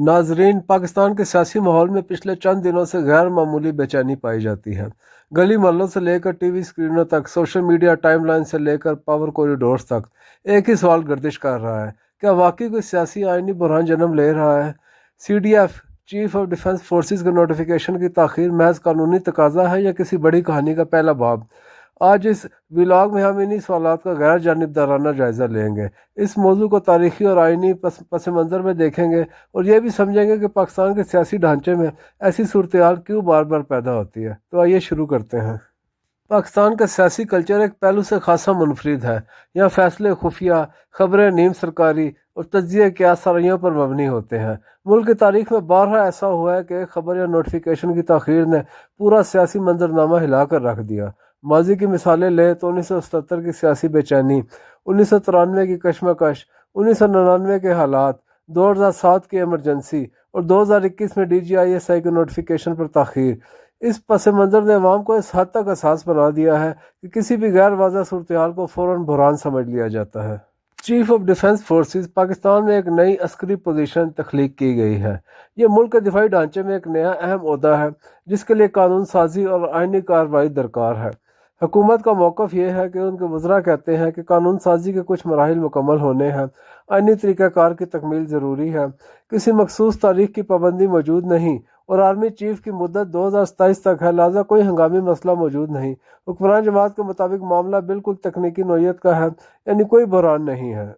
नाजरीन, पाकिस्तान के सियासी माहौल में पिछले चंद दिनों से गैर मामूली बेचैनी पाई जाती है। गली मोहल्लों से लेकर टीवी स्क्रीनों तक, सोशल मीडिया टाइमलाइन से लेकर पावर कॉरिडोर्स तक एक ही सवाल गर्दिश कर रहा है: क्या वाकई कोई सियासी आईनी बुरहान जन्म ले रहा है? CDF chief of defence forces के नोटिफिकेशन की ताखीर महज कानूनी तकाजा है या किसी बड़ी कहानी का पहला बाब? आज इस व्लॉग में हम इन्हीं सवालात का गैर जानिबदाराना जायज़ा लेंगे। इस मौजू को तारीखी और आइनी पस मंज़र में देखेंगे और ये भी समझेंगे कि पाकिस्तान के सियासी ढांचे में ऐसी सूरत हाल क्यों बार बार पैदा होती है। तो आइए शुरू करते हैं। पाकिस्तान का सियासी कल्चर एक पहलू से खासा मुनफरिद है। यहाँ फैसले खुफिया, खबरें नीम सरकारी और तज्जिए क्यास सारियों पर मबनी होते हैं। मुल्क की तारीख में बारहा ऐसा हुआ है कि एक खबर या नोटिफिकेशन की ताखीर ने पूरा सियासी मंजरनामा हिला कर रख दिया। माजी की मिसालें लें तो 1977 की सियासी बेचैनी, 1993 की कशमकश, 1999 के हालात, 2007 की एमरजेंसी और 2021 में DGISI के नोटिफिकेशन पर ताखीर। इस पस मंज़र ने अवाम को इस हद तक एहसास बना दिया है कि किसी भी गैर वाज़ह सूरत हाल को फ़ौरन बुरहान समझ लिया जाता है। Chief of defence forces Pakistan में एक नई अस्करी पोजीशन तख्लीक की गई है। ये मुल्क के दिफाई ढांचे में एक नया अहम ओहदा है जिसके लिए कानून साजी और आइनी कार्रवाई दरकार है। हुकूमत का मौक़िफ़ ये है कि उनके वज़रा कहते हैं कि कानून साजी के कुछ मराहिल मुकम्मल होने हैं, आइनी तरीक़ाकार की तकमील ज़रूरी है, किसी मखसूस तारीख की पाबंदी मौजूद नहीं और आर्मी चीफ की मुद्दत 2027 तक है, लिहाजा कोई हंगामी मसला मौजूद नहीं। हुक्मरान जमात के मुताबिक मामला बिल्कुल तकनीकी नौयत का है, यानी कोई बुरहान नहीं है।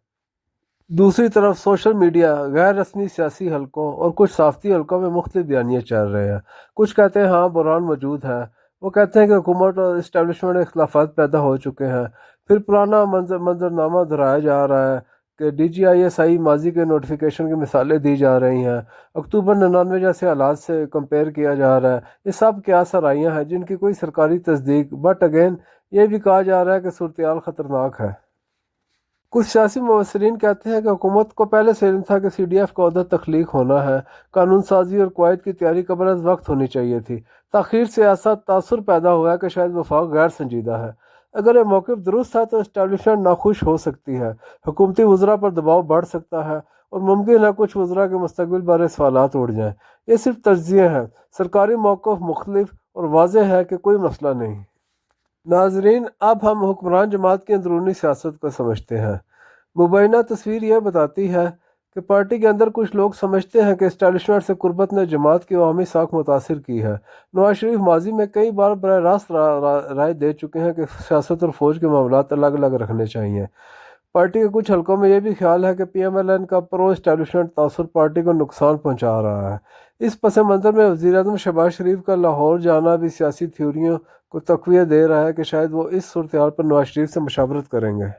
दूसरी तरफ सोशल मीडिया, गैर रस्मी सियासी हलकों और कुछ साफ़ती हलकों में मुख्तलिफ बयानियाँ चल रहे हैं। कुछ कहते हैं हाँ बुरहान मौजूद है, वो कहते हैं कि हुकूमत और इस्टेब्लिशमेंट में इख्तलाफात पैदा हो चुके हैं। फिर पुराना मंजरनामा दोहराया जा रहा है कि DGISI माजी के नोटिफिकेशन की मिसालें दी जा रही हैं, अक्टूबर 99 जैसे हालात से कंपेयर किया जा रहा है। ये सब क्या सराइयाँ हैं जिनकी कोई सरकारी तस्दीक, बट अगेन ये भी कहा जा रहा है कि सूरत हाल ख़तरनाक है। कुछ सियासी मुबसरीन कहते हैं कि हुकूमत को पहले से इल्म था कि CDF का अहदा तख्लीक होना है, कानून साजी और कवायद की तैयारी कबल अज़ वक्त होनी चाहिए थी। ताख़ीर से ऐसा तासुर पैदा हुआ है कि शायद वफाक गैर संजीदा है। अगर ये मौक़िफ़ दुरुस्त है तो इस्टेब्लिशमेंट नाखुश हो सकती है, हुकूमती वज़रा पर दबाव बढ़ सकता है और मुमकिन है कुछ वज़रा के मुस्तक़बिल बारे सवालात उड़ जाएँ। ये सिर्फ तज्ज़िये हैं, सरकारी मौक़िफ़ मुख्तलिफ और वाज़ेह है कि कोई मसला नहीं। नाजरीन, अब हम हुक्मरान जमात की अंदरूनी सियासत को समझते हैं। मुबैना तस्वीर यह बताती है कि पार्टी के अंदर कुछ लोग समझते हैं कि इस्टेब्लिशमेंट से कुर्बत ने जमात की अवामी साख मुतासिर की है। नवाज शरीफ माजी में कई बार बराह रास्त राय दे चुके हैं कि सियासत और फौज के मामलात अलग अलग रखने चाहिए। पार्टी के कुछ हलकों में यह भी ख्याल है कि PMLN का प्रो इस्टेब्लिशमेंट तासुर पार्टी को नुकसान पहुंचा रहा है। इस पस मंज़र में वज़ीर-ए-आज़म शहबाज शरीफ का लाहौर जाना भी सियासी थ्योरियों को तक़वियत दे रहा है कि शायद वो इस सूरत हाल पर नवाज शरीफ से मशावरत करेंगे।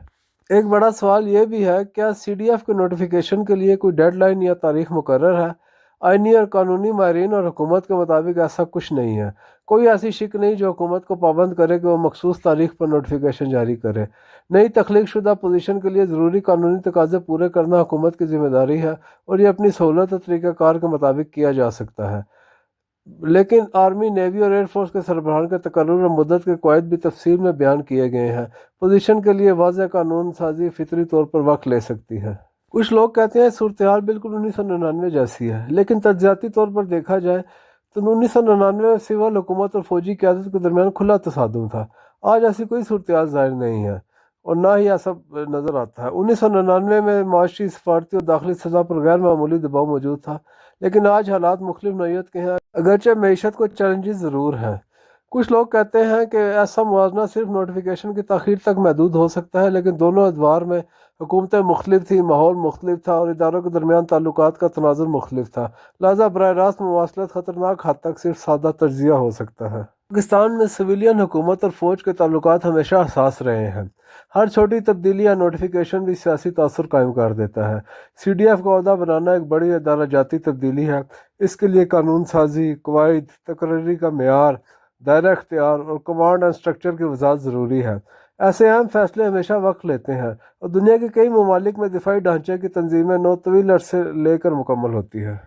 एक बड़ा सवाल ये भी है, क्या CDF के नोटिफिकेशन के लिए कोई डेडलाइन या तारीख मुकर्रर है? आइनी और कानूनी माहिरीन और हुकूमत के मुताबिक ऐसा कुछ नहीं है। कोई ऐसी शिक नहीं जो हुकूमत को पाबंद करे कि वो मखसूस तारीख पर नोटिफिकेशन जारी करे। नई तख्लीक शुदा पोजीशन के लिए ज़रूरी कानूनी तकाज़े पूरे करना हुकूमत की जिम्मेदारी है और ये अपनी सहूलत और तरीक़ाकार के मुताबिक किया जा सकता है। लेकिन आर्मी, नेवी और एयरफोर्स के सरबराहान के तकर्रुर और मुद्दत के कवायद भी तफसील में बयान किए गए हैं। पोजीशन के लिए वाज़ेह कानून साजी फितरी तौर पर वक्त ले सकती है। कुछ लोग कहते हैं सूरत हाल बिल्कुल 1999 जैसी है, लेकिन तज्ज़ियाती तौर पर देखा जाए तो 1999 में सिविल हुकूमत और फौजी क़यादत के दरमियान खुला तसादुम था। आज ऐसी कोई सूरत हाल ज़ाहिर नहीं है और ना ही ऐसा नज़र आता है। 1999 में माशी, सफारती और दाखिली सज़ा पर गैर मामूली दबाव मौजूद था, लेकिन आज हालात मुख्तलिफ नौयत के हैं, अगरचे मईशत को चैलेंजेस ज़रूर हैं। कुछ लोग कहते हैं कि ऐसा मुवाजना सिर्फ नोटिफिकेशन की ताख़ीर तक महदूद हो सकता है, लेकिन दोनों अदवार में हुकूमतें मुख्तलिफ थी, माहौल मुख्तलिफ था और इदारों के दरमियान ताल्लुकात का तनाज़ुर मुख्तलिफ था। लिहाजा बराह रास्त मवासलत ख़तरनाक हद तक सिर्फ सादा तज्ज़िया हो सकता है। पाकिस्तान में सिविलियन हुकूमत और फ़ौज के ताल्लुकात हमेशा हसास रहे हैं। हर छोटी तब्दीली या नोटिफिकेशन भी सियासी तासुर कायम कर देता है। CDF का अहदा बनाना एक बड़ी अदारा जाती तब्दीली है। इसके लिए कानून साजी, कवायद, तकर्री का मेयार, दायरा इख्तियार और कमांड एंड स्ट्रक्चर की वज़ाहत ज़रूरी है। ऐसे अहम फैसले हमेशा वक्त लेते हैं और दुनिया के कई ममालिक में दिफाई ढांचे की तंजीमें नौ तवील अरसे लेकर मुकम्मल होती है।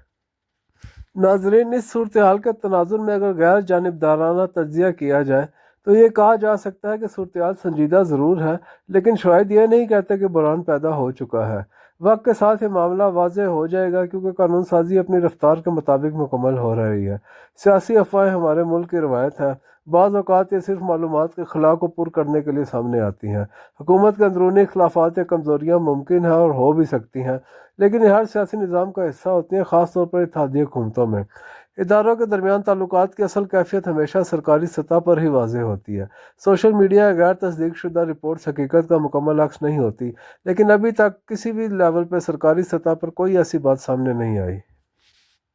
नाजरीन, इस सूरत हाल के तनाजुर में अगर गैर जानिबदाराना तज्ज़िया किया जाए तो ये कहा जा सकता है कि सूरत हाल संजीदा ज़रूर है, लेकिन शायद यह नहीं कहते कि बुरहान पैदा हो चुका है। وقت کے ساتھ یہ معاملہ واضح ہو جائے گا کیونکہ قانون سازی اپنی رفتار کے مطابق مکمل ہو رہی ہے۔ سیاسی افواہیں ہمارے ملک کی روایت ہے، بعض اوقات یہ صرف معلومات کے خلا کو پر کرنے کے لیے سامنے آتی ہیں۔ حکومت کے اندرونی اختلافات یا کمزوریاں ممکن ہیں اور ہو بھی سکتی ہیں، لیکن یہ ہر سیاسی نظام کا حصہ ہوتی ہیں، خاص طور پر اتحادی حکومتوں میں۔ اداروں کے درمیان تعلقات کی اصل کیفیت ہمیشہ سرکاری سطح پر ہی واضح ہوتی ہے۔ سوشل میڈیا یا غیر تصدیق شدہ رپورٹس حقیقت کا مکمل عکس نہیں ہوتی، لیکن ابھی تک کسی بھی لیول پہ سرکاری سطح پر کوئی ایسی بات سامنے نہیں آئی۔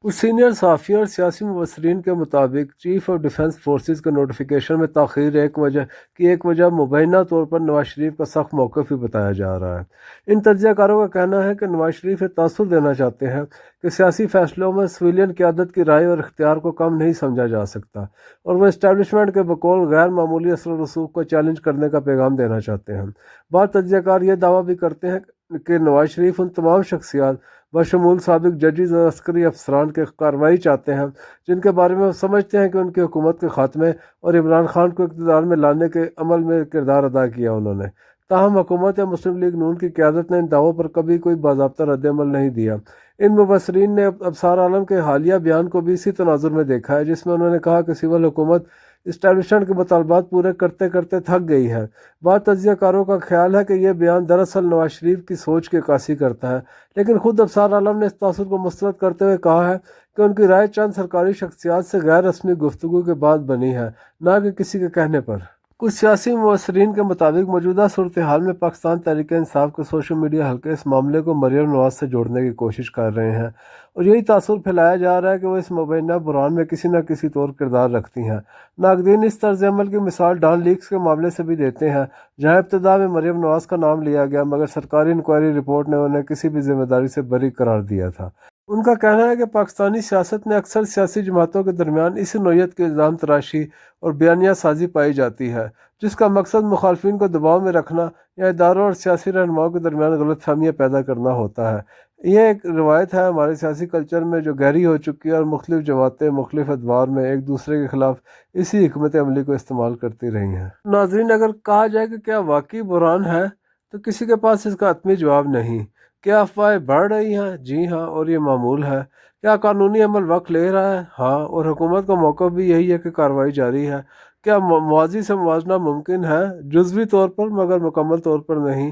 کچھ سینئر صحافیوں اور سیاسی مبصرین کے مطابق چیف آف ڈیفنس فورسز کے نوٹیفیکیشن میں تاخیر ایک وجہ مبینہ طور پر نواز شریف کا سخت موقف ہی بتایا جا رہا ہے۔ ان تجزیہ کاروں کا کہنا ہے کہ نواز شریف یہ تاثر دینا چاہتے ہیں کہ سیاسی فیصلوں میں سویلین قیادت کی رائے اور اختیار کو کم نہیں سمجھا جا سکتا، اور وہ اسٹیبلشمنٹ کے بقول غیر معمولی اثر و رسوخ کو چیلنج کرنے کا پیغام دینا چاہتے ہیں۔ بعض تجزیہ کار یہ دعویٰ بھی کرتے ہیں کہ نواز شریف ان تمام شخصیات بشمول سابق ججز اور عسکری افسران کے کارروائی چاہتے ہیں جن کے بارے میں وہ سمجھتے ہیں کہ ان کی حکومت کے خاتمے اور عمران خان کو اقتدار میں لانے کے عمل میں کردار ادا کیا انہوں نے۔ تاہم حکومت یا مسلم لیگ نون کی قیادت نے ان دعووں پر کبھی کوئی باضابطہ رد عمل نہیں دیا۔ ان مبصرین نے ابصار عالم کے حالیہ بیان کو بھی اسی تناظر میں دیکھا ہے جس میں انہوں نے کہا کہ سول حکومت اسٹیبلشمنٹ کے مطالبات پورے کرتے کرتے تھک گئی ہے۔ بعض تجزیہ کاروں کا خیال ہے کہ یہ بیان دراصل نواز شریف کی سوچ کی عکاسی کرتا ہے، لیکن خود ابصار عالم نے اس تاثر کو مسترد کرتے ہوئے کہا ہے کہ ان کی رائے چند سرکاری شخصیات سے غیر رسمی گفتگو کے بعد بنی ہے، نہ کہ کسی کے کہنے پر۔ کچھ سیاسی مبصرین کے مطابق موجودہ صورتحال میں پاکستان تحریک انصاف کے سوشل میڈیا حلقے اس معاملے کو مریم نواز سے جوڑنے کی کوشش کر رہے ہیں، اور یہی تاثر پھیلایا جا رہا ہے کہ وہ اس مبینہ بحران میں کسی نہ کسی طور کردار رکھتی ہیں۔ ناقدین اس طرز عمل کی مثال ڈان لیکس کے معاملے سے بھی دیتے ہیں، جہاں ابتدا میں مریم نواز کا نام لیا گیا مگر سرکاری انکوائری رپورٹ نے انہیں کسی بھی ذمہ داری سے بری قرار دیا تھا۔ ان کا کہنا ہے کہ پاکستانی سیاست میں اکثر سیاسی جماعتوں کے درمیان اسی نوعیت کی الزام تراشی اور بیانیہ سازی پائی جاتی ہے جس کا مقصد مخالفین کو دباؤ میں رکھنا یا اداروں اور سیاسی رہنماؤں کے درمیان غلط فہمیاں پیدا کرنا ہوتا ہے۔ یہ ایک روایت ہے ہمارے سیاسی کلچر میں جو گہری ہو چکی ہے، اور مختلف جماعتیں مختلف ادوار میں ایک دوسرے کے خلاف اسی حکمت عملی کو استعمال کرتی رہی ہیں۔ ناظرین، اگر کہا جائے کہ کیا واقعی بحران ہے تو کسی کے پاس اس کا حتمی جواب نہیں۔ کیا افواہیں بڑھ رہی ہیں؟ جی ہاں، اور یہ معمول ہے۔ کیا قانونی عمل وقت لے رہا ہے؟ ہاں، اور حکومت کا موقف بھی یہی ہے کہ کارروائی جاری ہے۔ کیا موازی سے موازنہ ممکن ہے؟ جزوی طور پر مگر مکمل طور پر نہیں۔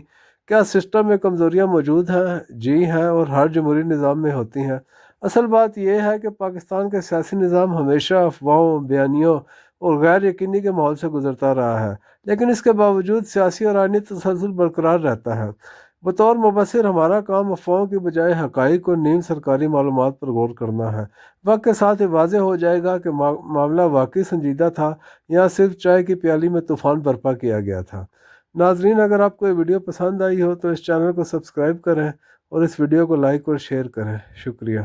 کیا سسٹم میں کمزوریاں موجود ہیں؟ جی ہیں، اور ہر جمہوری نظام میں ہوتی ہیں۔ اصل بات یہ ہے کہ پاکستان کے سیاسی نظام ہمیشہ افواہوں، بیانیوں اور غیر یقینی کے ماحول سے گزرتا رہا ہے، لیکن اس کے باوجود سیاسی اور آئینی تسلسل برقرار رہتا ہے۔ بطور مبصر ہمارا کام افواہوں کی بجائے حقائق اور نیم سرکاری معلومات پر غور کرنا ہے۔ وقت کے ساتھ یہ واضح ہو جائے گا کہ معاملہ واقعی سنجیدہ تھا یا صرف چائے کی پیالی میں طوفان برپا کیا گیا تھا۔ ناظرین، اگر آپ کو یہ ویڈیو پسند آئی ہو تو اس چینل کو سبسکرائب کریں اور اس ویڈیو کو لائک اور شیئر کریں۔ شکریہ۔